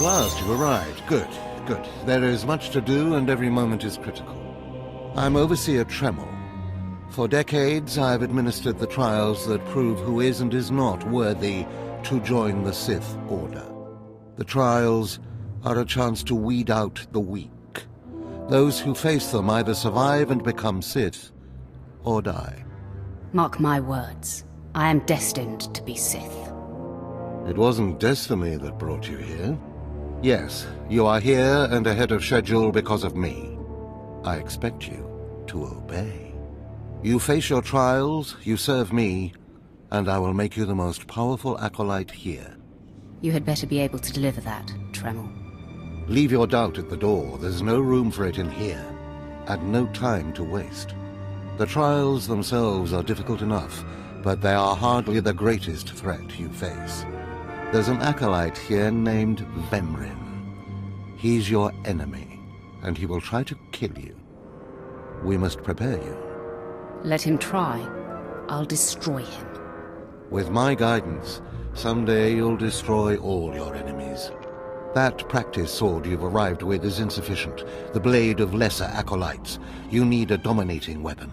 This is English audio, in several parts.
At last you arrived. Good, good. There is much to do and every moment is critical. I'm Overseer Tremel. For decades I've administered the trials that prove who is and is not worthy to join the Sith Order. The trials are a chance to weed out the weak. Those who face them either survive and become Sith, or die. Mark my words. I am destined to be Sith. It wasn't destiny that brought you here. Yes, you are here and ahead of schedule because of me. I expect you to obey. You face your trials, you serve me, and I will make you the most powerful acolyte here. You had better be able to deliver that, Tremel. Leave your doubt at the door. There's no room for it in here, and no time to waste. The trials themselves are difficult enough, but they are hardly the greatest threat you face. There's an acolyte here named Vemrin. He's your enemy, and he will try to kill you. We must prepare you. Let him try. I'll destroy him. With my guidance, someday you'll destroy all your enemies. That practice sword you've arrived with is insufficient. The blade of lesser acolytes. You need a dominating weapon.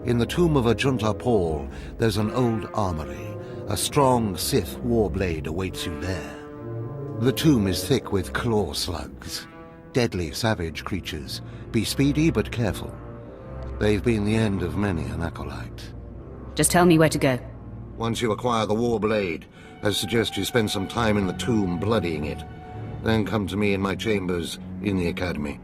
In the tomb of Ajunta Paul, there's an old armory. A strong Sith warblade awaits you there. The tomb is thick with claw slugs. Deadly savage creatures. Be speedy but careful. They've been the end of many an acolyte. Just tell me where to go. Once you acquire the warblade, I suggest you spend some time in the tomb bloodying it. Then come to me in my chambers in the academy.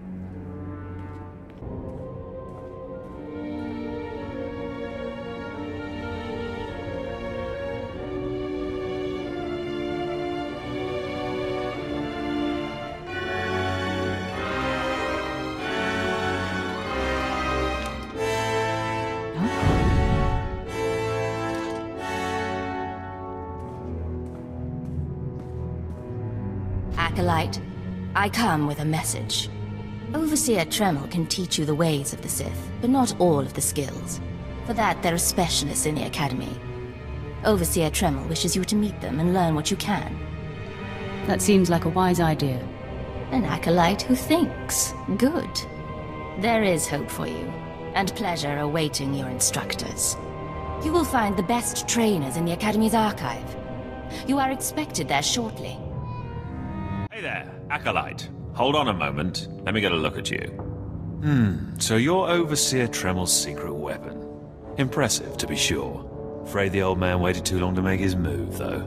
Acolyte, I come with a message. Overseer Tremel can teach you the ways of the Sith, but not all of the skills. For that, there are specialists in the Academy. Overseer Tremel wishes you to meet them and learn what you can. That seems like a wise idea. An acolyte who thinks. Good. There is hope for you, and pleasure awaiting your instructors. You will find the best trainers in the Academy's archive. You are expected there shortly. Hey there, Acolyte. Hold on a moment. Let me get a look at you. So you're Overseer Tremel's secret weapon. Impressive, to be sure. Afraid the old man waited too long to make his move, though.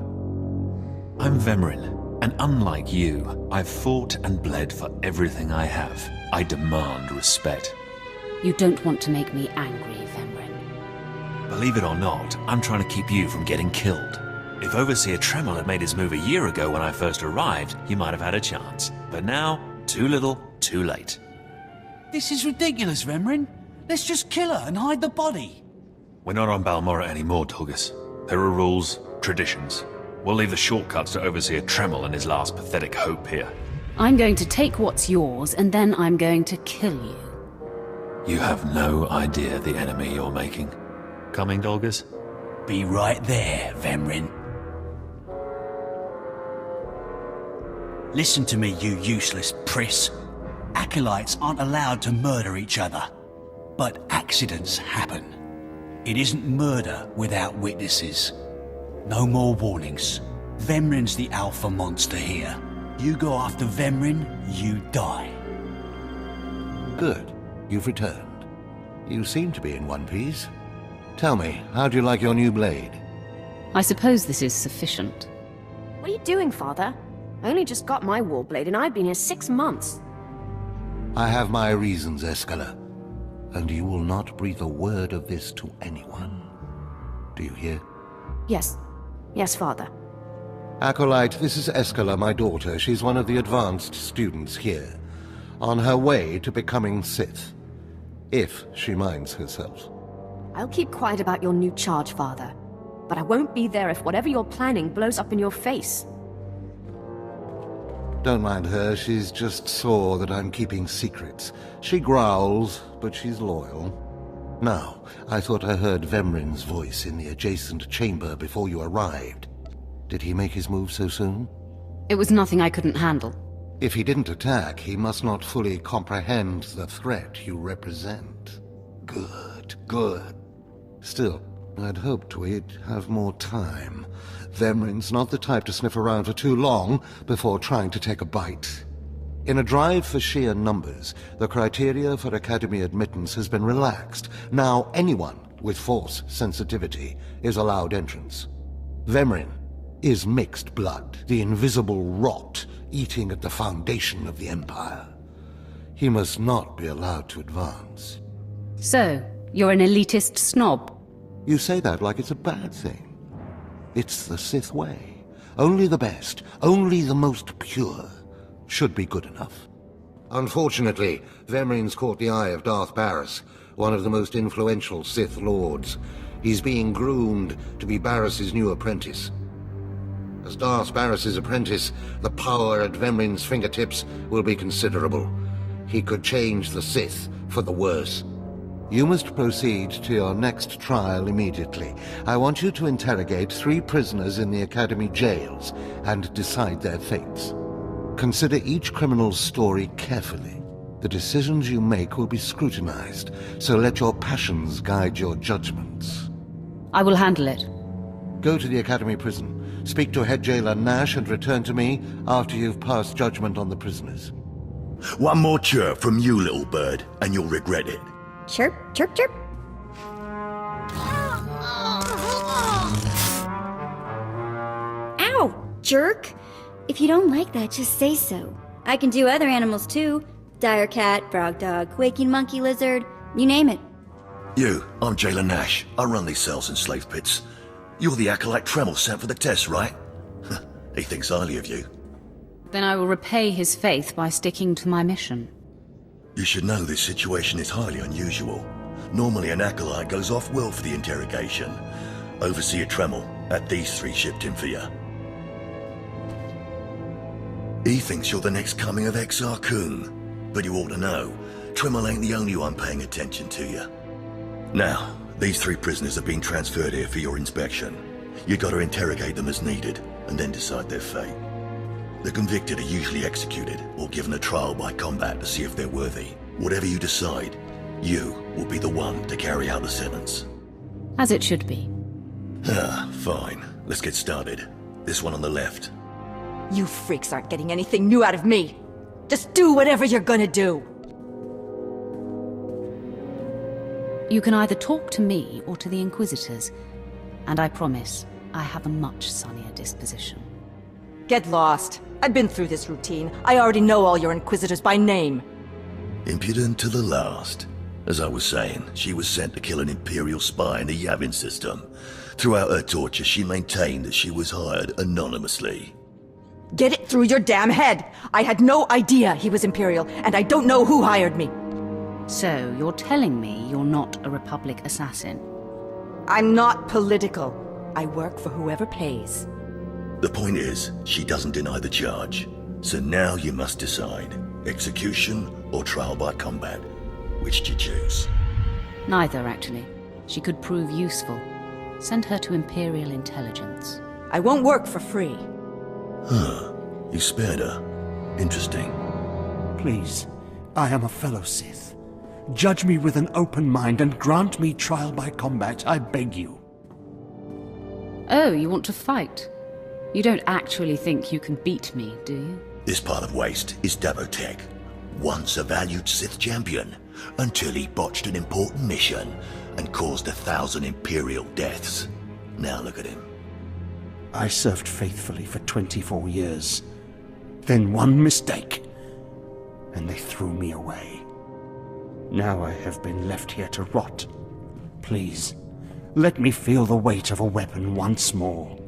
I'm Vemrin, and unlike you, I've fought and bled for everything I have. I demand respect. You don't want to make me angry, Vemrin. Believe it or not, I'm trying to keep you from getting killed. If Overseer Tremel had made his move a year ago when I first arrived, you might have had a chance. But now, too little, too late. This is ridiculous, Vemrin. Let's just kill her and hide the body. We're not on Balmorra anymore, Tulgus. There are rules, traditions. We'll leave the shortcuts to Overseer Tremel and his last pathetic hope here. I'm going to take what's yours, and then I'm going to kill you. You have no idea the enemy you're making. Coming, Dolgus? Be right there, Vemrin. Listen to me, you useless priss. Acolytes aren't allowed to murder each other. But accidents happen. It isn't murder without witnesses. No more warnings. Vemrin's the alpha monster here. You go after Vemrin, you die. Good. You've returned. You seem to be in one piece. Tell me, how do you like your new blade? I suppose this is sufficient. What are you doing, Father? I only just got my warblade and I've been here 6 months. I have my reasons, Escala. And you will not breathe a word of this to anyone. Do you hear? Yes. Yes, Father. Acolyte, this is Escala, my daughter. She's one of the advanced students here. On her way to becoming Sith. If she minds herself. I'll keep quiet about your new charge, Father. But I won't be there if whatever you're planning blows up in your face. Don't mind her, she's just sore that I'm keeping secrets. She growls, but she's loyal. Now, I thought I heard Vemrin's voice in the adjacent chamber before you arrived. Did he make his move so soon? It was nothing I couldn't handle. If he didn't attack, he must not fully comprehend the threat you represent. Good, good. Still, I'd hoped we'd have more time. Vemrin's not the type to sniff around for too long before trying to take a bite. In a drive for sheer numbers, the criteria for Academy admittance has been relaxed. Now anyone with Force sensitivity is allowed entrance. Vemrin is mixed blood, the invisible rot eating at the foundation of the Empire. He must not be allowed to advance. So, you're an elitist snob? You say that like it's a bad thing. It's the Sith way. Only the best, only the most pure, should be good enough. Unfortunately, Vemrin's caught the eye of Darth Barris, one of the most influential Sith Lords. He's being groomed to be Barris's new apprentice. As Darth Barris's apprentice, the power at Vemrin's fingertips will be considerable. He could change the Sith for the worse. You must proceed to your next trial immediately. I want you to interrogate 3 prisoners in the Academy jails and decide their fates. Consider each criminal's story carefully. The decisions you make will be scrutinized, so let your passions guide your judgments. I will handle it. Go to the Academy prison. Speak to head jailer Nash and return to me after you've passed judgment on the prisoners. One more chirp from you, little bird, and you'll regret it. Chirp, chirp, chirp. Ow, jerk! If you don't like that, just say so. I can do other animals too. Dire cat, frog dog, waking monkey lizard, you name it. You, I'm Jailer Nash. I run these cells and slave pits. You're the acolyte Tremel sent for the test, right? He thinks highly of you. Then I will repay his faith by sticking to my mission. You should know this situation is highly unusual. Normally an acolyte goes off-world for the interrogation. Overseer Tremel, at these 3 shipped him for you. He thinks you're the next coming of Exar Kun. But you ought to know, Tremel ain't the only one paying attention to you. Now, these 3 prisoners have been transferred here for your inspection. You gotta interrogate them as needed, and then decide their fate. The convicted are usually executed, or given a trial by combat to see if they're worthy. Whatever you decide, you will be the one to carry out the sentence. As it should be. Fine. Let's get started. This one on the left. You freaks aren't getting anything new out of me. Just do whatever you're gonna do. You can either talk to me or to the Inquisitors, and I promise I have a much sunnier disposition. Get lost. I've been through this routine. I already know all your Inquisitors by name. Impudent to the last. As I was saying, she was sent to kill an Imperial spy in the Yavin system. Throughout her torture, she maintained that she was hired anonymously. Get it through your damn head! I had no idea he was Imperial, and I don't know who hired me. So, you're telling me you're not a Republic assassin? I'm not political. I work for whoever pays. The point is, she doesn't deny the charge. So now you must decide. Execution or trial by combat. Which do you choose? Neither, actually. She could prove useful. Send her to Imperial intelligence. I won't work for free. You spared her. Interesting. Please, I am a fellow Sith. Judge me with an open mind and grant me trial by combat, I beg you. Oh, you want to fight? You don't actually think you can beat me, do you? This part of Waste is Davotech, once a valued Sith champion, until he botched an important mission and caused 1,000 Imperial deaths. Now look at him. I served faithfully for 24 years. Then one mistake, and they threw me away. Now I have been left here to rot. Please, let me feel the weight of a weapon once more.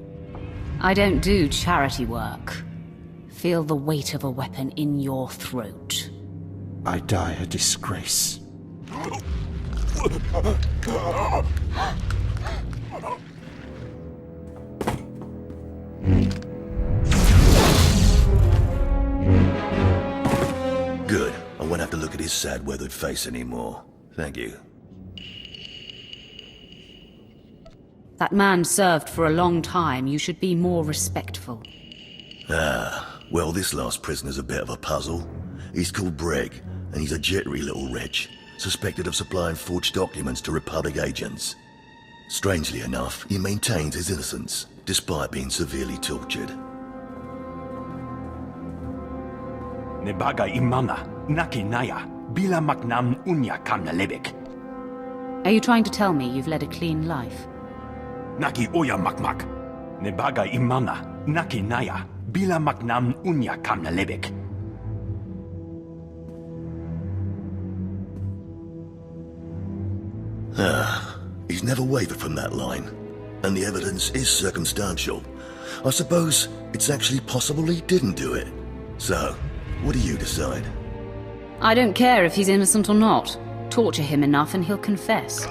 I don't do charity work. Feel the weight of a weapon in your throat. I die a disgrace. Good. I won't have to look at his sad, weathered face anymore. Thank you. That man served for a long time. You should be more respectful. Ah, Well, this last prisoner's a bit of a puzzle. He's called Breg, and he's a jittery little wretch, suspected of supplying forged documents to Republic agents. Strangely enough, he maintains his innocence, despite being severely tortured. Nebaga imana, naki naya, bila maknam unya kamna lebek. Are you trying to tell me you've led a clean life? Naki oya makmak. Nebaga imana, naki naya, bila maknam unya kamna lebek. He's never wavered from that line, and the evidence is circumstantial. I suppose it's actually possible he didn't do it. So, what do you decide? I don't care if he's innocent or not. Torture him enough and he'll confess.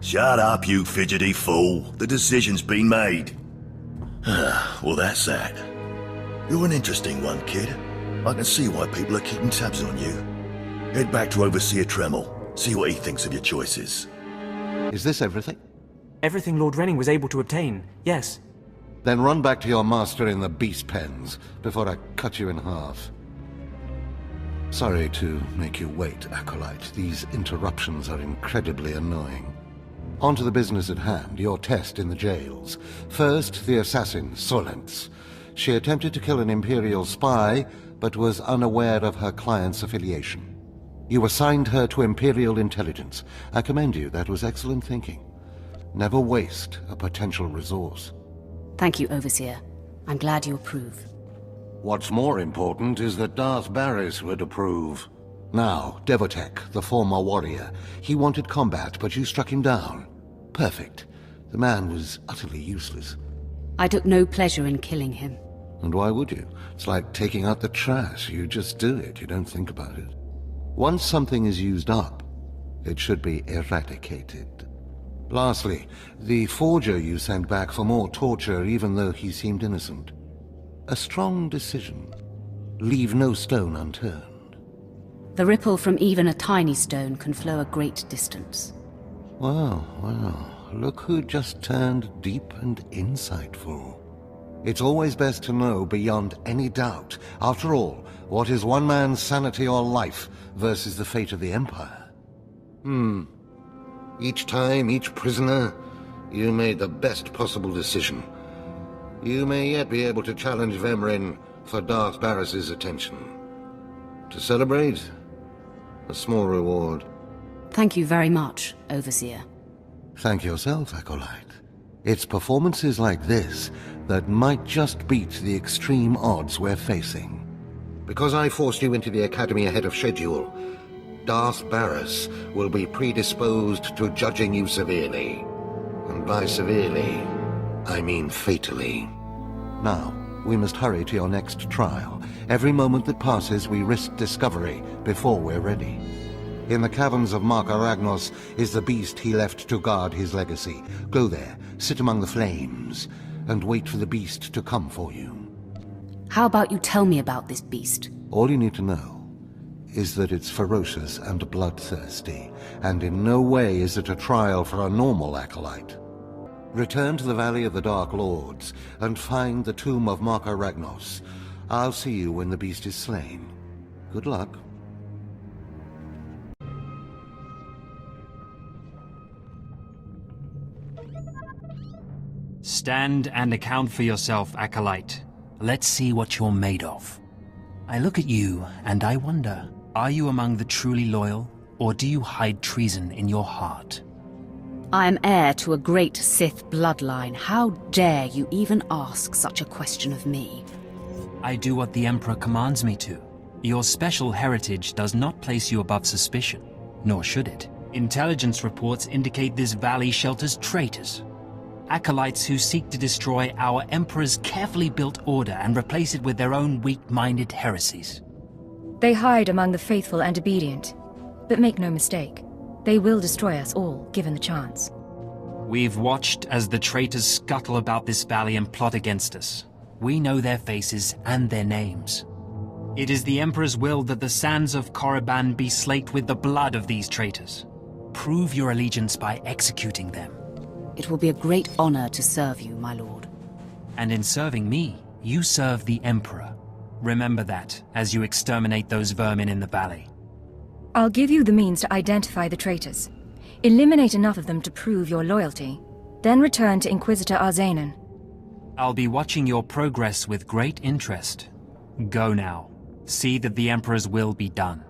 Shut up, you fidgety fool. The decision's been made. Well, that's that. You're an interesting one, kid. I can see why people are keeping tabs on you. Head back to Overseer Tremel. See what he thinks of your choices. Is this everything? Everything Lord Renning was able to obtain, yes. Then run back to your master in the beast pens before I cut you in half. Sorry to make you wait, Acolyte. These interruptions are incredibly annoying. On to the business at hand, your test in the jails. First, the assassin, Solentz. She attempted to kill an Imperial spy, but was unaware of her client's affiliation. You assigned her to Imperial intelligence. I commend you, that was excellent thinking. Never waste a potential resource. Thank you, Overseer. I'm glad you approve. What's more important is that Darth Baras would approve. Now, Devotek, the former warrior. He wanted combat, but you struck him down. Perfect. The man was utterly useless. I took no pleasure in killing him. And why would you? It's like taking out the trash. You just do it. You don't think about it. Once something is used up, it should be eradicated. Lastly, the forger you sent back for more torture even though he seemed innocent. A strong decision. Leave no stone unturned. The ripple from even a tiny stone can flow a great distance. Wow, look who just turned deep and insightful. It's always best to know beyond any doubt. After all, what is one man's sanity or life versus the fate of the Empire? Each time, each prisoner, you made the best possible decision. You may yet be able to challenge Vemrin for Darth Baras's attention. To celebrate, a small reward. Thank you very much, Overseer. Thank yourself, Acolyte. It's performances like this that might just beat the extreme odds we're facing. Because I forced you into the Academy ahead of schedule, Darth Baras will be predisposed to judging you severely. And by severely, I mean fatally. Now, we must hurry to your next trial. Every moment that passes, we risk discovery before we're ready. In the caverns of Marka Ragnos is the beast he left to guard his legacy. Go there, sit among the flames, and wait for the beast to come for you. How about you tell me about this beast? All you need to know is that it's ferocious and bloodthirsty, and in no way is it a trial for a normal acolyte. Return to the Valley of the Dark Lords, and find the tomb of Marka Ragnos. I'll see you when the beast is slain. Good luck. Stand and account for yourself, Acolyte. Let's see what you're made of. I look at you, and I wonder, are you among the truly loyal, or do you hide treason in your heart? I am heir to a great Sith bloodline. How dare you even ask such a question of me? I do what the Emperor commands me to. Your special heritage does not place you above suspicion, nor should it. Intelligence reports indicate this valley shelters traitors. Acolytes who seek to destroy our Emperor's carefully built order and replace it with their own weak-minded heresies. They hide among the faithful and obedient. But make no mistake, they will destroy us all, given the chance. We've watched as the traitors scuttle about this valley and plot against us. We know their faces and their names. It is the Emperor's will that the sands of Korriban be slaked with the blood of these traitors. Prove your allegiance by executing them. It will be a great honor to serve you, my lord. And in serving me, you serve the Emperor. Remember that, as you exterminate those vermin in the valley. I'll give you the means to identify the traitors. Eliminate enough of them to prove your loyalty. Then return to Inquisitor Arzanan. I'll be watching your progress with great interest. Go now. See that the Emperor's will be done.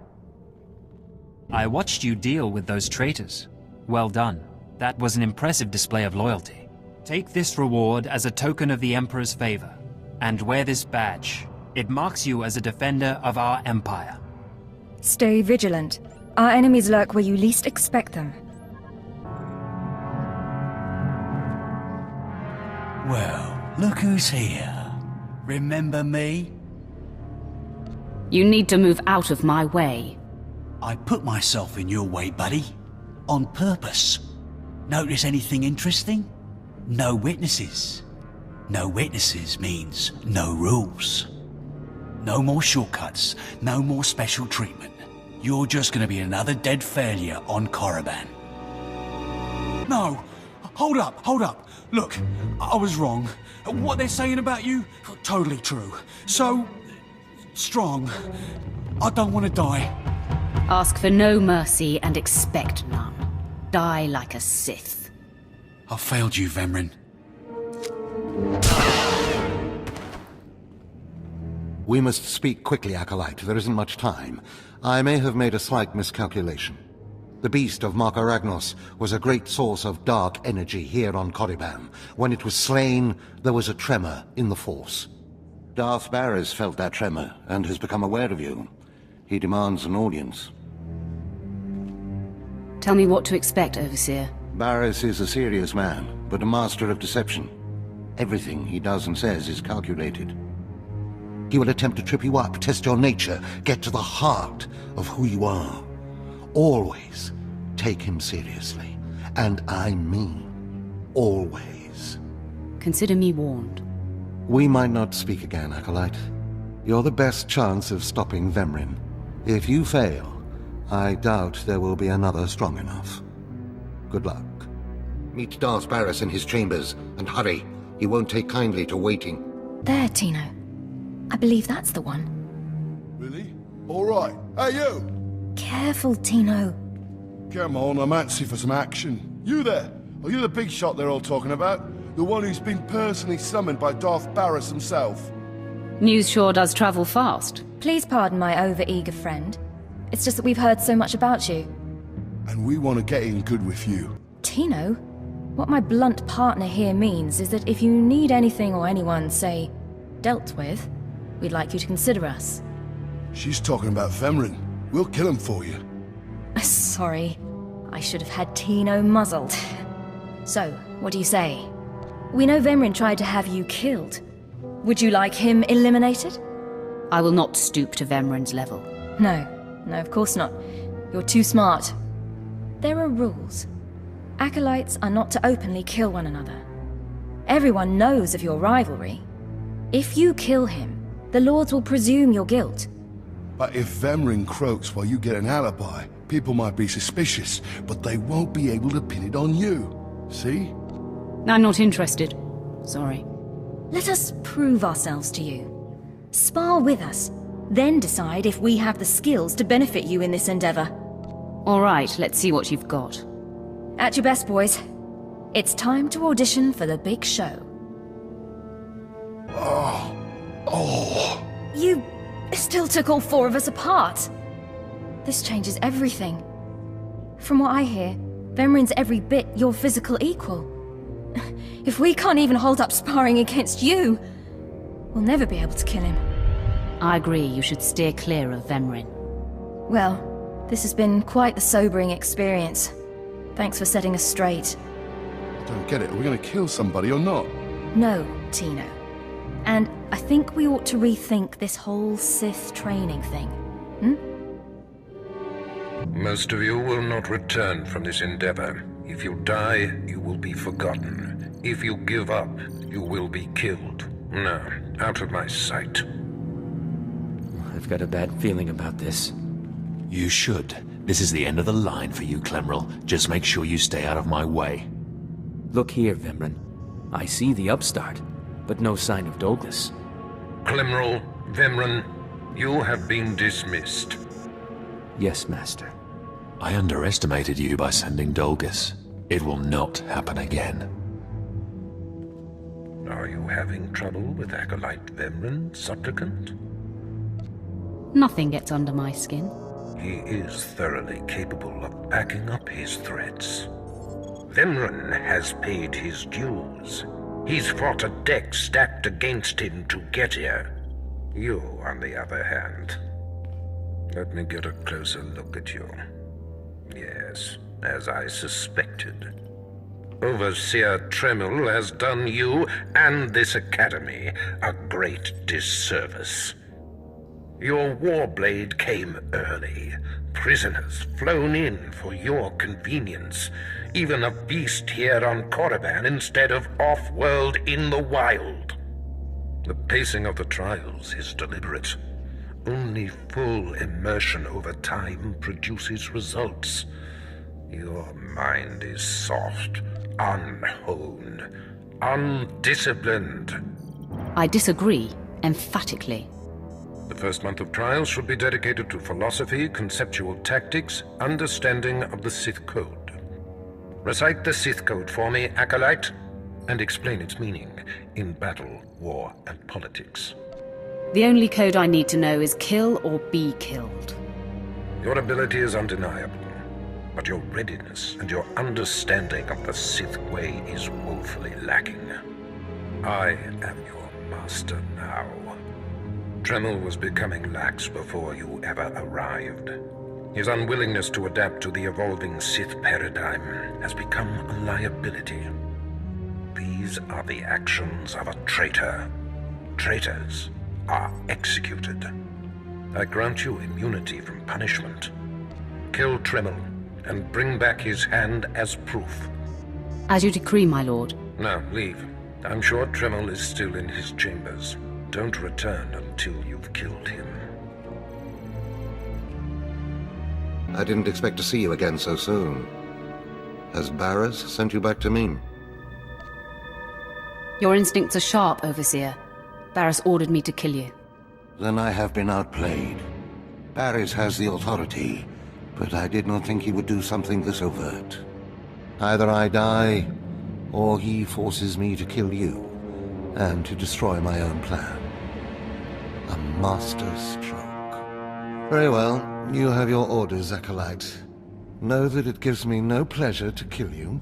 I watched you deal with those traitors. Well done. That was an impressive display of loyalty. Take this reward as a token of the Emperor's favor, and wear this badge. It marks you as a defender of our empire. Stay vigilant. Our enemies lurk where you least expect them. Well, look who's here. Remember me? You need to move out of my way. I put myself in your way, buddy. On purpose. Notice anything interesting? No witnesses. No witnesses means no rules. No more shortcuts, no more special treatment. You're just gonna be another dead failure on Korriban. No! Hold up! Look, I was wrong. What they're saying about you, totally true. So... strong. I don't want to die. Ask for no mercy and expect none. Die like a Sith. I failed you, Vemrin. We must speak quickly, Acolyte. There isn't much time. I may have made a slight miscalculation. The beast of Marka Ragnos was a great source of dark energy here on Korriban. When it was slain, there was a tremor in the Force. Darth Barris felt that tremor and has become aware of you. He demands an audience. Tell me what to expect, Overseer. Barris is a serious man, but a master of deception. Everything he does and says is calculated. He will attempt to trip you up, test your nature, get to the heart of who you are. Always take him seriously. And I mean always. Consider me warned. We might not speak again, Acolyte. You're the best chance of stopping Vemrin. If you fail, I doubt there will be another strong enough. Good luck. Meet Darth Barris in his chambers, and hurry. He won't take kindly to waiting. There, Tino. I believe that's the one. Really? All right. Hey, you! Careful, Tino. Come on, I'm antsy for some action. You there? Are you the big shot they're all talking about? The one who's been personally summoned by Darth Barris himself? News sure does travel fast. Please pardon my over-eager friend. It's just that we've heard so much about you. And we want to get in good with you. Tino? What my blunt partner here means is that if you need anything or anyone, say, dealt with, we'd like you to consider us. She's talking about Vemrin. We'll kill him for you. Sorry. I should have had Tino muzzled. So, what do you say? We know Vemrin tried to have you killed. Would you like him eliminated? I will not stoop to Vemrin's level. No, of course not. You're too smart. There are rules. Acolytes are not to openly kill one another. Everyone knows of your rivalry. If you kill him, the Lords will presume your guilt. But if Vemrin croaks while you get an alibi, people might be suspicious, but they won't be able to pin it on you. See? I'm not interested. Sorry. Let us prove ourselves to you. Spar with us, then decide if we have the skills to benefit you in this endeavor. All right, let's see what you've got. At your best, boys. It's time to audition for the big show. Oh. You still took all four of us apart. This changes everything. From what I hear, Vemrin's every bit your physical equal. If we can't even hold up sparring against you, we'll never be able to kill him. I agree, you should steer clear of Vemrin. Well, this has been quite the sobering experience. Thanks for setting us straight. I don't get it. Are we going to kill somebody or not? No, Tino. And I think we ought to rethink this whole Sith training thing. Most of you will not return from this endeavor. If you die, you will be forgotten. If you give up, you will be killed. No, out of my sight. I've got a bad feeling about this. You should, This is the end of the line for you, Clemrel. Just make sure you stay out of my way. Look here, Vemrin. I see the upstart, but no sign of Dolgus. Clemrel, Vemrin, you have been dismissed. Yes, Master. I underestimated you by sending Dolgus. It will not happen again. Are you having trouble with Acolyte Vemrin, Supplicant? Nothing gets under my skin. He is thoroughly capable of backing up his threats. Vemrin has paid his dues. He's fought a deck stacked against him to get here. You, on the other hand... Let me get a closer look at you. Yes, as I suspected. Overseer Tremel has done you and this academy a great disservice. Your warblade came early. Prisoners flown in for your convenience. Even a beast here on Korriban instead of off-world in the wild. The pacing of the trials is deliberate. Only full immersion over time produces results. Your mind is soft, unhoned, undisciplined. I disagree, emphatically. The first month of trials should be dedicated to philosophy, conceptual tactics, understanding of the Sith Code. Recite the Sith Code for me, Acolyte, and explain its meaning in battle, war, and politics. The only code I need to know is kill or be killed. Your ability is undeniable, but your readiness and your understanding of the Sith way is woefully lacking. I am your master now. Tremel was becoming lax before you ever arrived. His unwillingness to adapt to the evolving Sith paradigm has become a liability. These are the actions of a traitor. Traitors are executed. I grant you immunity from punishment. Kill Tremel and bring back his hand as proof. As you decree, my lord. Now, leave. I'm sure Tremel is still in his chambers. Don't return until you've killed him. I didn't expect to see you again so soon. Has Barras sent you back to me? Your instincts are sharp, Overseer. Barras ordered me to kill you. Then I have been outplayed. Barras has the authority, but I did not think he would do something this overt. Either I die, or he forces me to kill you, and to destroy my own plan. A master stroke. Very well, you have your orders, Acolyte. Know that it gives me no pleasure to kill you.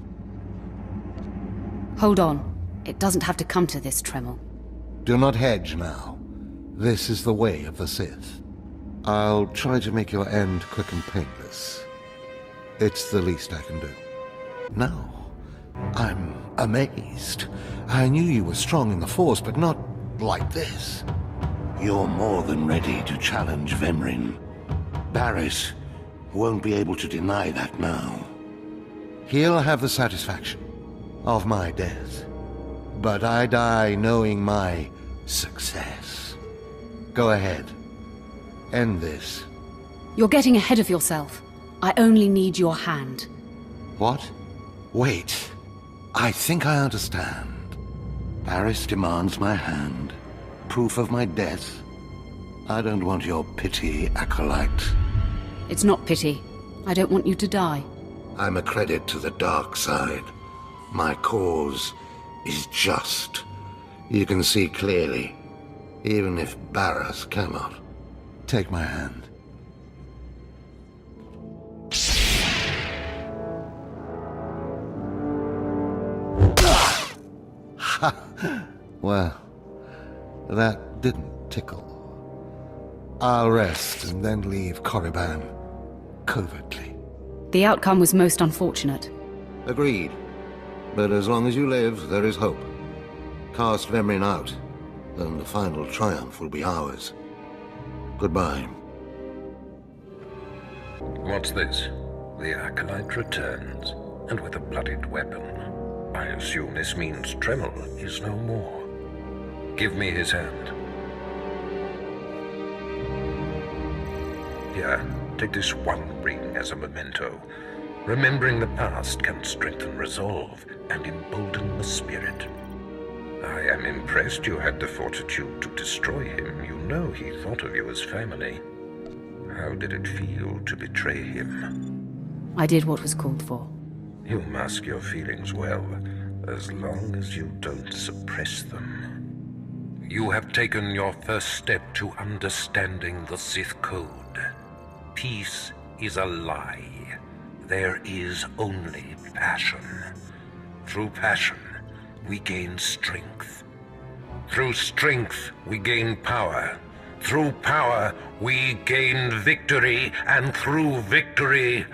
Hold on. It doesn't have to come to this, Tremel. Do not hedge now. This is the way of the Sith. I'll try to make your end quick and painless. It's the least I can do. Now, I'm amazed. I knew you were strong in the Force, but not like this. You're more than ready to challenge Vemrin. Barras won't be able to deny that now. He'll have the satisfaction of my death. But I die knowing my success. Go ahead. End this. You're getting ahead of yourself. I only need your hand. What? Wait. I think I understand. Barras demands my hand. Proof of my death. I don't want your pity, Acolyte. It's not pity. I don't want you to die. I'm a credit to the dark side. My cause is just. You can see clearly, even if Barras cannot. Take my hand. Well, that didn't tickle. I'll rest and then leave Korriban covertly. The outcome was most unfortunate. Agreed. But as long as you live, there is hope. Cast Vemrin out, and the final triumph will be ours. Goodbye. What's this? The Acolyte returns, and with a bloodied weapon. I assume this means Tremel is no more. Give me his hand. Here, Take this one ring as a memento. Remembering the past can strengthen resolve and embolden the spirit. I am impressed you had the fortitude to destroy him. You know he thought of you as family. How did it feel to betray him? I did what was called for. You mask your feelings well, as long as you don't suppress them. You have taken your first step to understanding the Sith Code. Peace is a lie. There is only passion. Through passion, we gain strength. Through strength, we gain power. Through power, we gain victory. And through victory,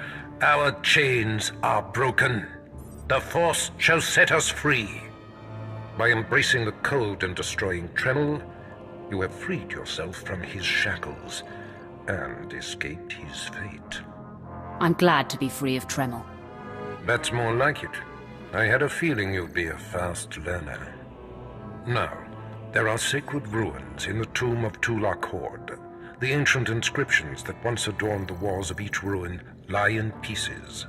our chains are broken. The Force shall set us free. By embracing the code and destroying Tremel, you have freed yourself from his shackles and escaped his fate. I'm glad to be free of Tremel. That's more like it. I had a feeling you'd be a fast learner. Now, there are sacred ruins in the tomb of Tulak Horde. The ancient inscriptions that once adorned the walls of each ruin lie in pieces.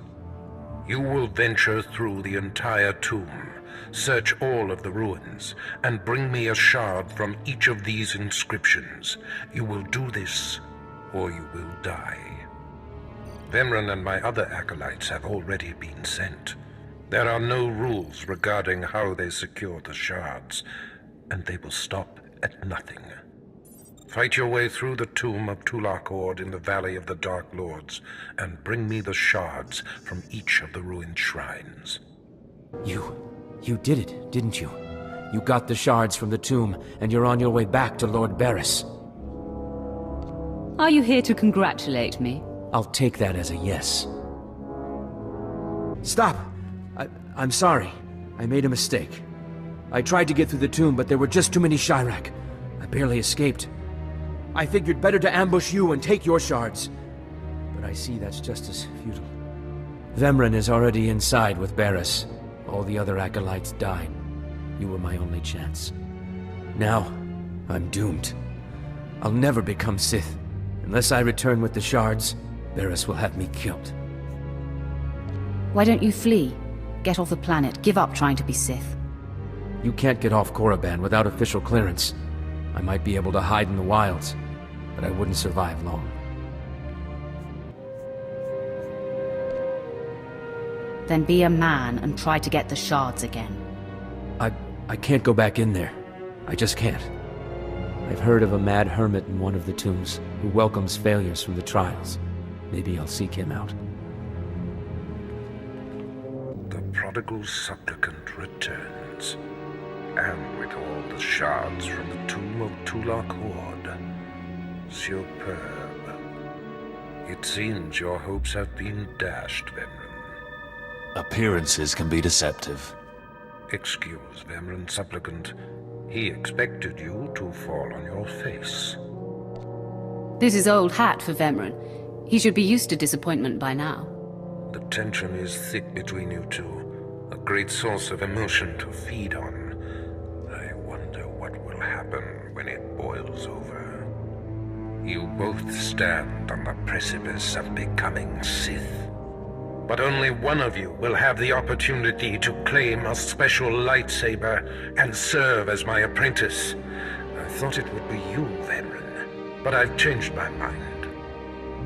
You will venture through the entire tomb, search all of the ruins, and bring me a shard from each of these inscriptions. You will do this, or you will die. Vemran and my other acolytes have already been sent. There are no rules regarding how they secure the shards, and they will stop at nothing. Fight your way through the tomb of Tulak Horde in the Valley of the Dark Lords, and bring me the shards from each of the ruined shrines. You did it, didn't you? You got the shards from the tomb, and you're on your way back to Lord Barris. Are you here to congratulate me? I'll take that as a yes. Stop! I'm sorry. I made a mistake. I tried to get through the tomb, but there were just too many Shirak. I barely escaped. I figured better to ambush you and take your shards. But I see that's just as futile. Vemran is already inside with Barris. All the other acolytes died. You were my only chance. Now, I'm doomed. I'll never become Sith. Unless I return with the shards, Barris will have me killed. Why don't you flee? Get off the planet. Give up trying to be Sith. You can't get off Korriban without official clearance. I might be able to hide in the wilds, but I wouldn't survive long. Then be a man and try to get the shards again. I can't go back in there. I just can't. I've heard of a mad hermit in one of the tombs who welcomes failures from the trials. Maybe I'll seek him out. The prodigal supplicant returns, and with all the shards from the tomb of Tulak Horde. Superb. It seems your hopes have been dashed, Vemran. Appearances can be deceptive. Excuse Vemran, supplicant. He expected you to fall on your face. This is old hat for Vemran. He should be used to disappointment by now. The tension is thick between you two, a great source of emotion to feed on. I wonder what will happen when it boils over. You both stand on the precipice of becoming Sith. But only one of you will have the opportunity to claim a special lightsaber and serve as my apprentice. I thought it would be you, Vemran, but I've changed my mind.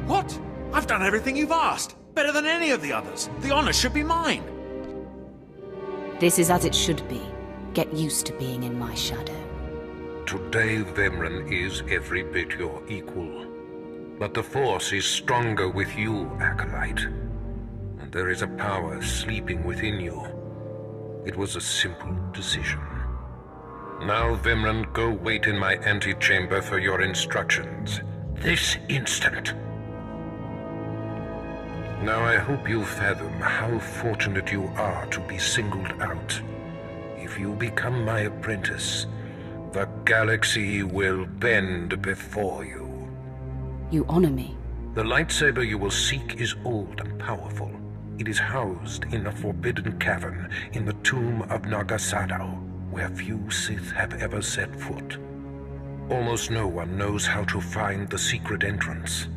What? I've done everything you've asked. Better than any of the others. The honor should be mine. This is as it should be. Get used to being in my shadow. Today, Vemran is every bit your equal. But the Force is stronger with you, Acolyte. And there is a power sleeping within you. It was a simple decision. Now, Vemran, go wait in my antechamber for your instructions. This instant. Now I hope you fathom how fortunate you are to be singled out. If you become my apprentice, the galaxy will bend before you. You honor me. The lightsaber you will seek is old and powerful. It is housed in a forbidden cavern in the tomb of Nagasado, where few Sith have ever set foot. Almost no one knows how to find the secret entrance.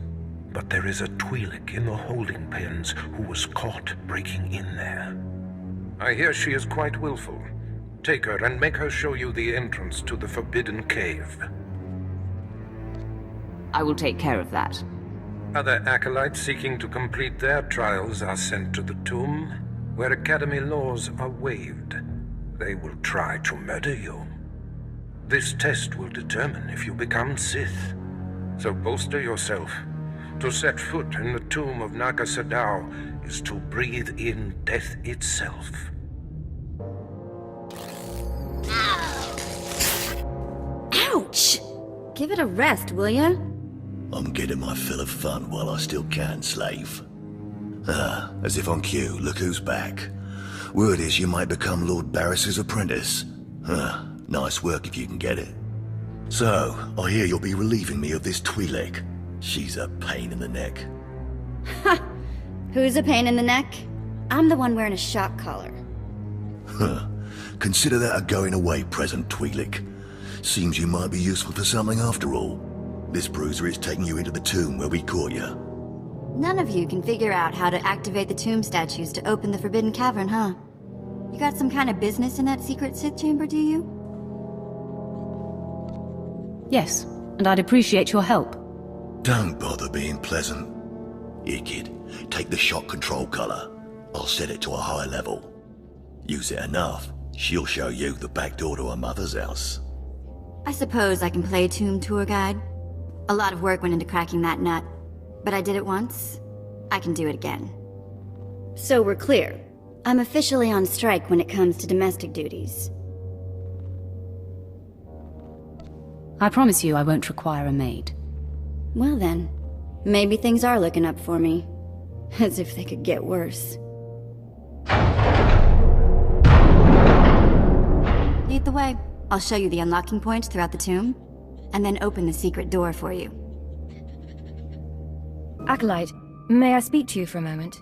but there is a Twi'lek in the holding pens who was caught breaking in there. I hear she is quite willful. Take her and make her show you the entrance to the Forbidden Cave. I will take care of that. Other acolytes seeking to complete their trials are sent to the tomb, where Academy laws are waived. They will try to murder you. This test will determine if you become Sith. So bolster yourself. To set foot in the tomb of Naga Sadow is to breathe in death itself. Ouch! Give it a rest, will ya? I'm getting my fill of fun while I still can, slave. As if on cue, look who's back. Word is you might become Lord Barris's apprentice. Nice work if you can get it. So, I hear you'll be relieving me of this Twi'lek. She's a pain in the neck. Ha! Who's a pain in the neck? I'm the one wearing a shock collar. Consider that a going-away present, Twi'lek. Seems you might be useful for something after all. This bruiser is taking you into the tomb where we caught you. None of you can figure out how to activate the tomb statues to open the Forbidden Cavern, huh? You got some kind of business in that secret Sith chamber, do you? Yes, and I'd appreciate your help. Don't bother being pleasant. Here, kid, take the shock control collar. I'll set it to a high level. Use it enough, she'll show you the back door to her mother's house. I suppose I can play tomb tour guide. A lot of work went into cracking that nut, but I did it once. I can do it again. So we're clear. I'm officially on strike when it comes to domestic duties. I promise you I won't require a maid. Well then, maybe things are looking up for me. As if they could get worse. Lead the way. I'll show you the unlocking points throughout the tomb, and then open the secret door for you. Acolyte, may I speak to you for a moment?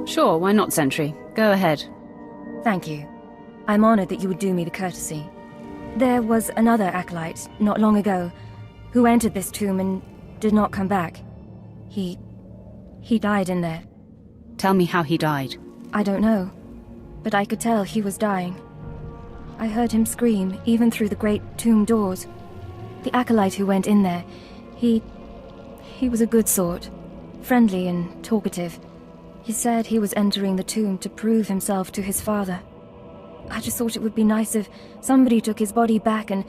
Sure, why not, Sentry? Go ahead. Thank you. I'm honored that you would do me the courtesy. There was another acolyte, not long ago, who entered this tomb and did not come back. He died in there. Tell me how he died. I don't know, but I could tell he was dying. I heard him scream, even through the great tomb doors. The acolyte who went in there, he was a good sort, friendly and talkative. He said he was entering the tomb to prove himself to his father. I just thought it would be nice if somebody took his body back and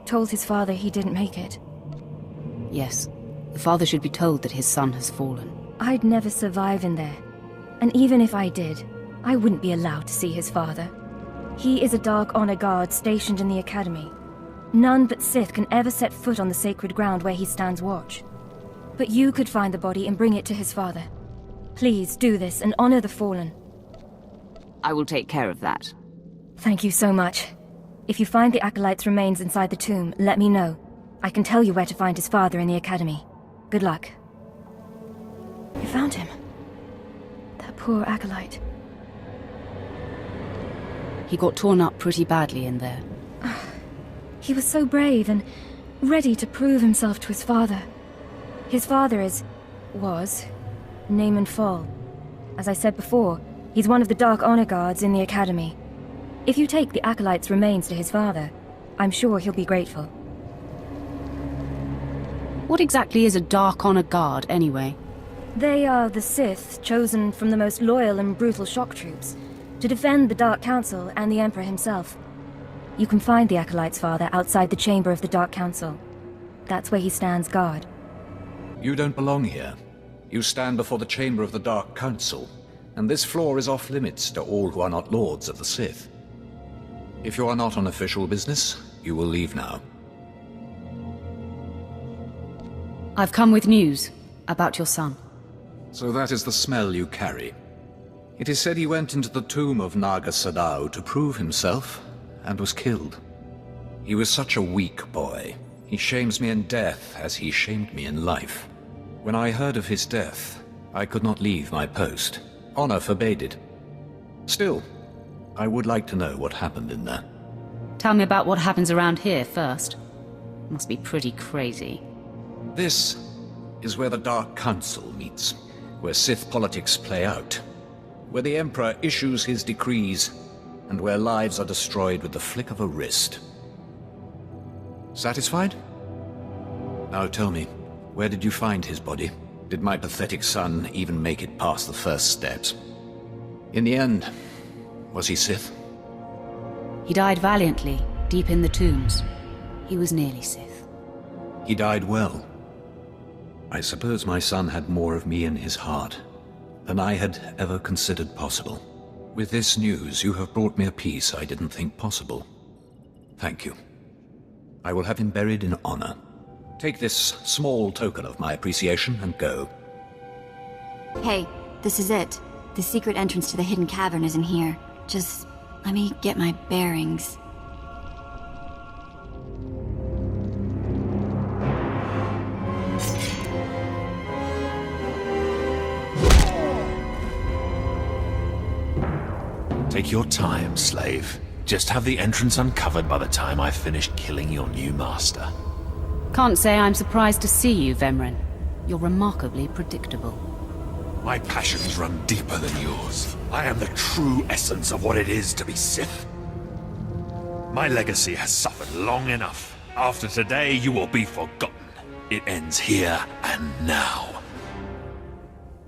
told his father he didn't make it. Yes, the father should be told that his son has fallen. I'd never survive in there. And even if I did, I wouldn't be allowed to see his father. He is a Dark Honor Guard stationed in the Academy. None but Sith can ever set foot on the sacred ground where he stands watch. But you could find the body and bring it to his father. Please do this and honor the fallen. I will take care of that. Thank you so much. If you find the Acolyte's remains inside the tomb, let me know. I can tell you where to find his father in the Academy. Good luck. You found him. That poor Acolyte. He got torn up pretty badly in there. He was so brave and ready to prove himself to his father. His father was Naaman Fall. As I said before, he's one of the Dark Honor Guards in the Academy. If you take the Acolyte's remains to his father, I'm sure he'll be grateful. What exactly is a Dark Honor Guard, anyway? They are the Sith, chosen from the most loyal and brutal shock troops, to defend the Dark Council and the Emperor himself. You can find the Acolyte's father outside the chamber of the Dark Council. That's where he stands guard. You don't belong here. You stand before the chamber of the Dark Council, and this floor is off-limits to all who are not lords of the Sith. If you are not on official business, you will leave now. I've come with news about your son. So that is the smell you carry. It is said he went into the tomb of Naga Sadow to prove himself, and was killed. He was such a weak boy. He shames me in death as he shamed me in life. When I heard of his death, I could not leave my post. Honor forbade it. Still, I would like to know what happened in there. Tell me about what happens around here first. Must be pretty crazy. This is where the Dark Council meets, where Sith politics play out, where the Emperor issues his decrees, and where lives are destroyed with the flick of a wrist. Satisfied? Now tell me, where did you find his body? Did my pathetic son even make it past the first steps? In the end, was he Sith? He died valiantly, deep in the tombs. He was nearly Sith. He died well. I suppose my son had more of me in his heart than I had ever considered possible. With this news, you have brought me a peace I didn't think possible. Thank you. I will have him buried in honor. Take this small token of my appreciation and go. Hey, this is it. The secret entrance to the hidden cavern is in here. Just let me get my bearings. Take your time, slave. Just have the entrance uncovered by the time I finish killing your new master. Can't say I'm surprised to see you, Vemrin. You're remarkably predictable. My passions run deeper than yours. I am the true essence of what it is to be Sith. My legacy has suffered long enough. After today, you will be forgotten. It ends here and now.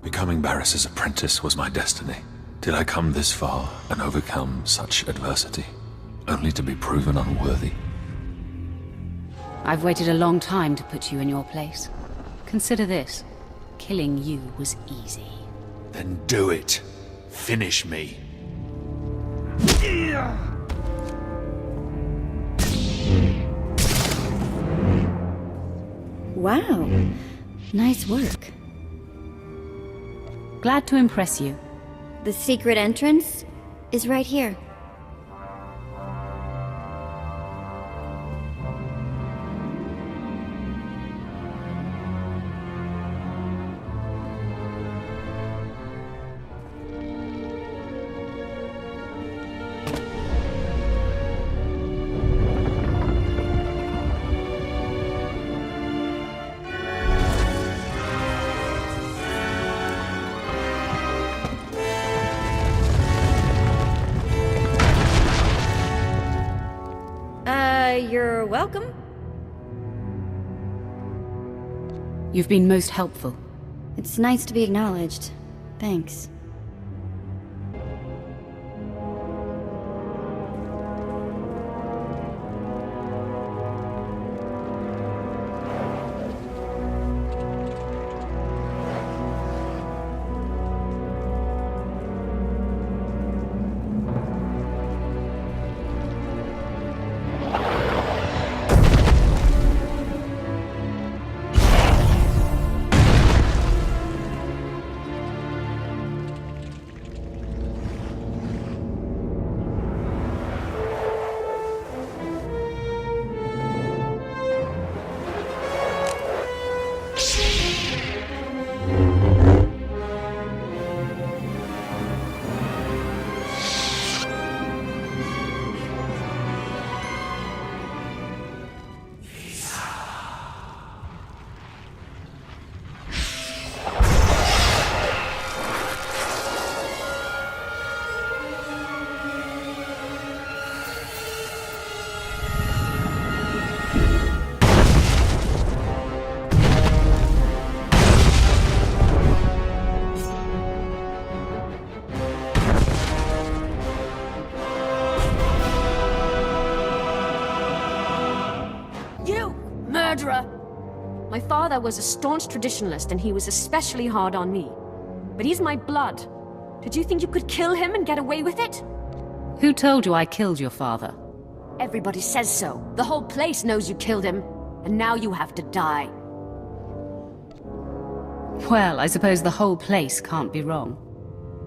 Becoming Barris's apprentice was my destiny. Did I come this far and overcome such adversity, only to be proven unworthy? I've waited a long time to put you in your place. Consider this. Killing you was easy. Then do it. Finish me. Wow. Nice work. Glad to impress you. The secret entrance is right here. You're welcome. You've been most helpful. It's nice to be acknowledged. Thanks. My father was a staunch traditionalist, and he was especially hard on me. But he's my blood. Did you think you could kill him and get away with it? Who told you I killed your father? Everybody says so. The whole place knows you killed him, and now you have to die. Well, I suppose the whole place can't be wrong.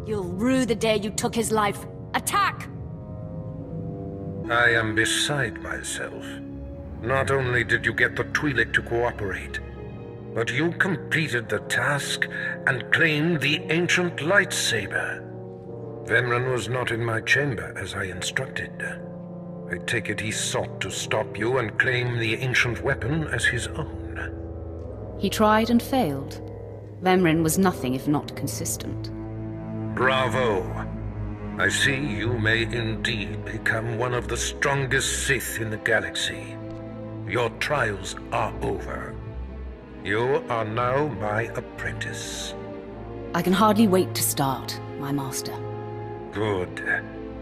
You'll rue the day you took his life. Attack! I am beside myself. Not only did you get the Twi'lek to cooperate, but you completed the task and claimed the ancient lightsaber. Vemrin was not in my chamber as I instructed. I take it he sought to stop you and claim the ancient weapon as his own. He tried and failed. Vemrin was nothing if not consistent. Bravo! I see you may indeed become one of the strongest Sith in the galaxy. Your trials are over. You are now my apprentice. I can hardly wait to start, my master. Good,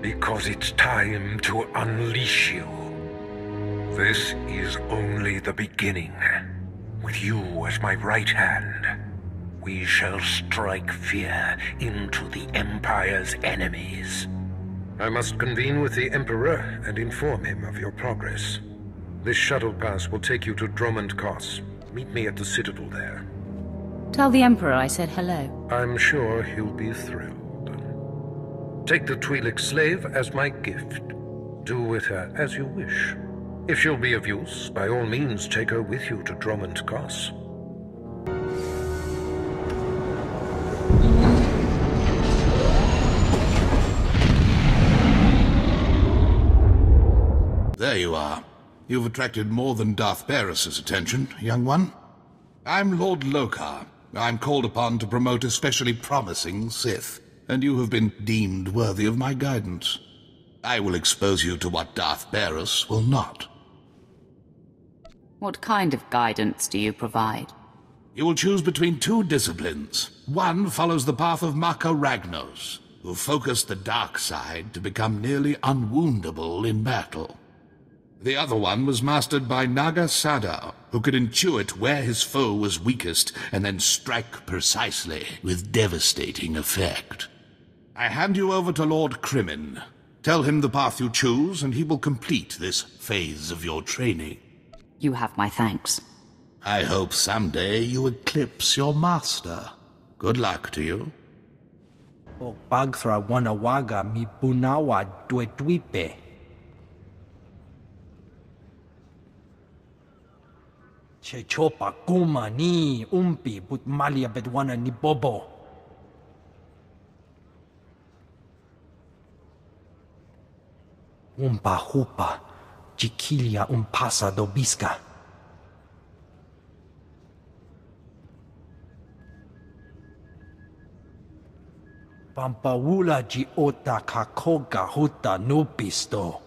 because it's time to unleash you. This is only the beginning. With you as my right hand, we shall strike fear into the Empire's enemies. I must convene with the Emperor and inform him of your progress. This shuttle pass will take you to Dromund Kos. Meet me at the Citadel there. Tell the Emperor I said hello. I'm sure he'll be thrilled. Take the Twi'lek slave as my gift. Do with her as you wish. If she'll be of use, by all means take her with you to Dromund Kos. There you are. You've attracted more than Darth Barris's attention, young one. I'm Lord Lokar. I'm called upon to promote a specially promising Sith, and you have been deemed worthy of my guidance. I will expose you to what Darth Barris will not. What kind of guidance do you provide? You will choose between two disciplines. One follows the path of Mako Ragnos, who focused the dark side to become nearly unwoundable in battle. The other one was mastered by Naga Sadao, who could intuit where his foe was weakest and then strike precisely with devastating effect. I hand you over to Lord Krimin. Tell him the path you choose, and he will complete this phase of your training. You have my thanks. I hope someday you eclipse your master. Good luck to you. O Bagthra Wanawaga mi Bunawa Dwedwipe. Che chopa kuma ni umpi but malia bedwana ni bobo. Umpa hupa, chiquilia umpasa dobisca. Pampaula ji ota kakoga huta nupisto.